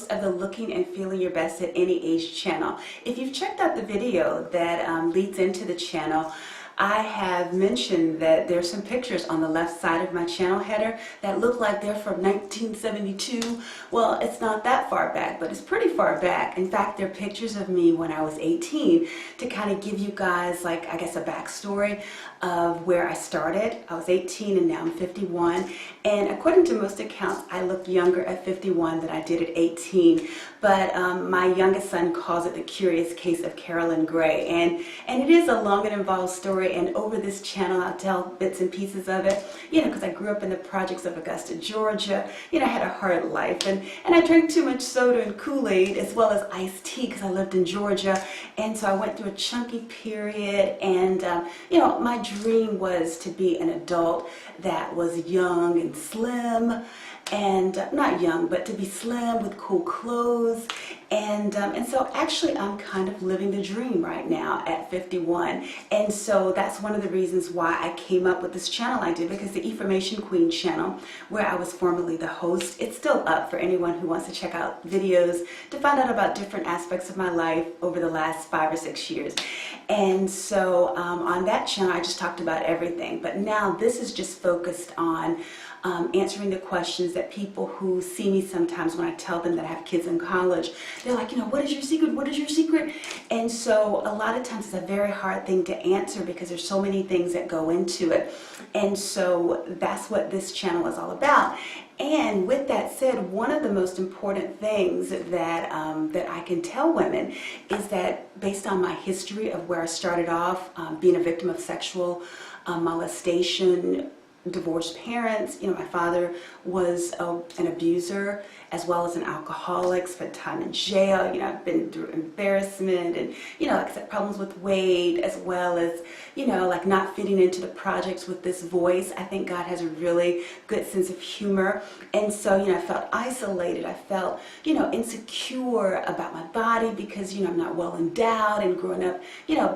host of the Looking and Feeling Your Best at Any Age channel. If you've checked out the video that leads into the channel, I have mentioned that there's some pictures on the left side of my channel header that look like they're from 1972. Well, it's not that far back, but it's pretty far back. In fact, they're pictures of me when I was 18 to kind of give you guys, like, I guess, a backstory of where I started. I was 18 and now I'm 51. And according to most accounts, I look younger at 51 than I did at 18. But my youngest son calls it the curious case of Carolyn Gray. And it is a long and involved story. And over this channel, I'll tell bits and pieces of it, because I grew up in the projects of Augusta, Georgia. I had a hard life. And I drank too much soda and Kool-Aid as well as iced tea because I lived in Georgia. And so I went through a chunky period. And, my dream was to be an adult that was young and slim. And not young, but to be slim with cool clothes. And so actually I'm kind of living the dream right now at 51. And so that's one of the reasons why I came up with this channel I did, because the Information Queen channel, where I was formerly the host, it's still up for anyone who wants to check out videos to find out about different aspects of my life over the last 5 or 6 years. And so on that channel I just talked about everything, but now this is just focused on answering the questions that people who see me sometimes when I tell them that I have kids in college, they're like, what is your secret? What is your secret? And so a lot of times it's a very hard thing to answer because there's so many things that go into it. And so that's what this channel is all about. And with that said, one of the most important things that that I can tell women is that based on my history of where I started off, being a victim of sexual molestation, divorced parents, my father was an abuser as well as an alcoholic, spent time in jail, I've been through embarrassment and, like problems with weight as well as, like not fitting into the projects with this voice. I think God has a really good sense of humor. And so, I felt isolated. I felt, insecure about my body because, I'm not well endowed, and growing up,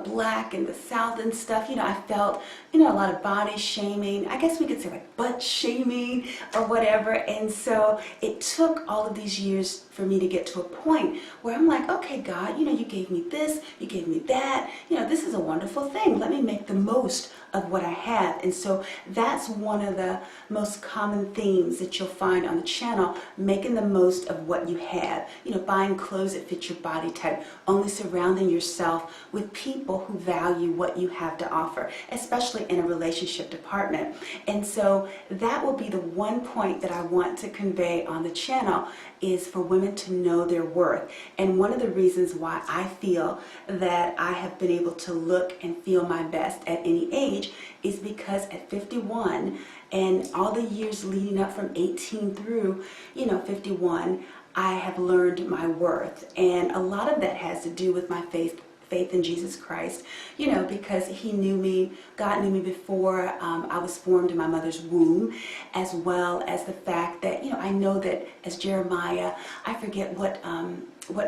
black in the South and stuff, I felt, a lot of body shaming. I guess we could say like butt shaming or whatever. And so it took all of these years for me to get to a point where I'm like, okay, God, you gave me this, you gave me that, this is a wonderful thing. Let me make the most of what I have. And so that's one of the most common themes that you'll find on the channel, making the most of what you have, buying clothes that fit your body type, only surrounding yourself with people who value what you have to offer, especially in a relationship department. And so that will be the one point that I want to convey on the channel, is for women to know their worth. And one of the reasons why I feel that I have been able to look and feel my best at any age is because at 51 and all the years leading up from 18 through 51, I have learned my worth. And a lot of that has to do with my faith in Jesus Christ, because he knew me, God knew me before I was formed in my mother's womb, as well as the fact that, I know that as Jeremiah, I forget what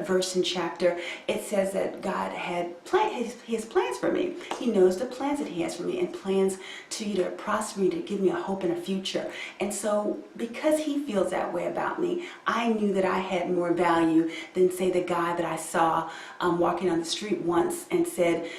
verse and chapter, it says that God had his plans for me. He knows the plans that he has for me, and plans to either prosper me, to give me a hope and a future. And so because he feels that way about me, I knew that I had more value than, say, the guy that I saw walking on the street once and said,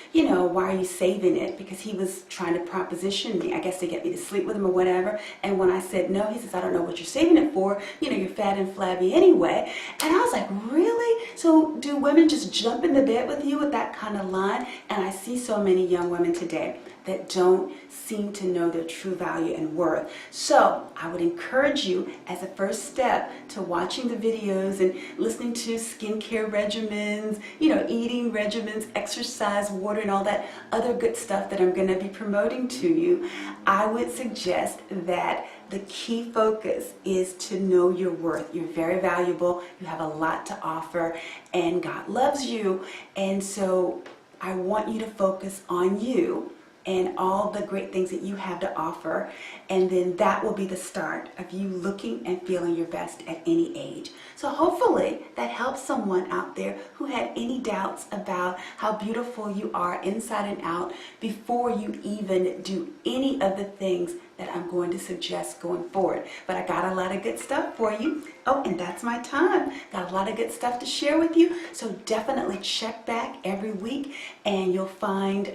why are you saving it? Because he was trying to proposition me, I guess, to get me to sleep with him or whatever. And when I said no, he says, I don't know what you're saving it for. You're fat and flabby anyway. And I was like, really? So do women just jump into bed with you with that kind of line? And I see so many young women today that don't seem to know their true value and worth. So I would encourage you, as a first step to watching the videos and listening to skincare regimens, eating regimens, exercise, water, and all that other good stuff that I'm going to be promoting to you, I would suggest that the key focus is to know your worth. You're very valuable. You have a lot to offer, and God loves you. And so I want you to focus on you and all the great things that you have to offer, and then that will be the start of you looking and feeling your best at any age. So hopefully that helps someone out there who had any doubts about how beautiful you are inside and out before you even do any of the things that I'm going to suggest going forward. But I got a lot of good stuff for you. Oh, and that's my time. Got a lot of good stuff to share with you. So definitely check back every week and you'll find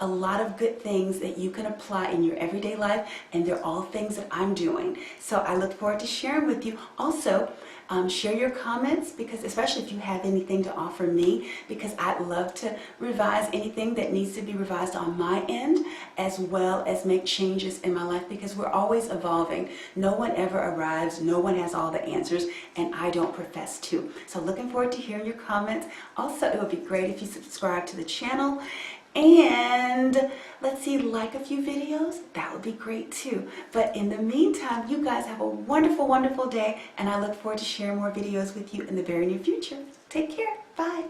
a lot of good things that you can apply in your everyday life, and they're all things that I'm doing. So I look forward to sharing with you. Also, share your comments, because especially if you have anything to offer me, because I'd love to revise anything that needs to be revised on my end, as well as make changes in my life, because we're always evolving. No one ever arrives, no one has all the answers, and I don't profess to. So looking forward to hearing your comments. Also, it would be great if you subscribe to the channel, and let's see, like a few videos, that would be great too. But in the meantime, you guys have a wonderful, wonderful day, and I look forward to sharing more videos with you in the very near future. Take care. Bye.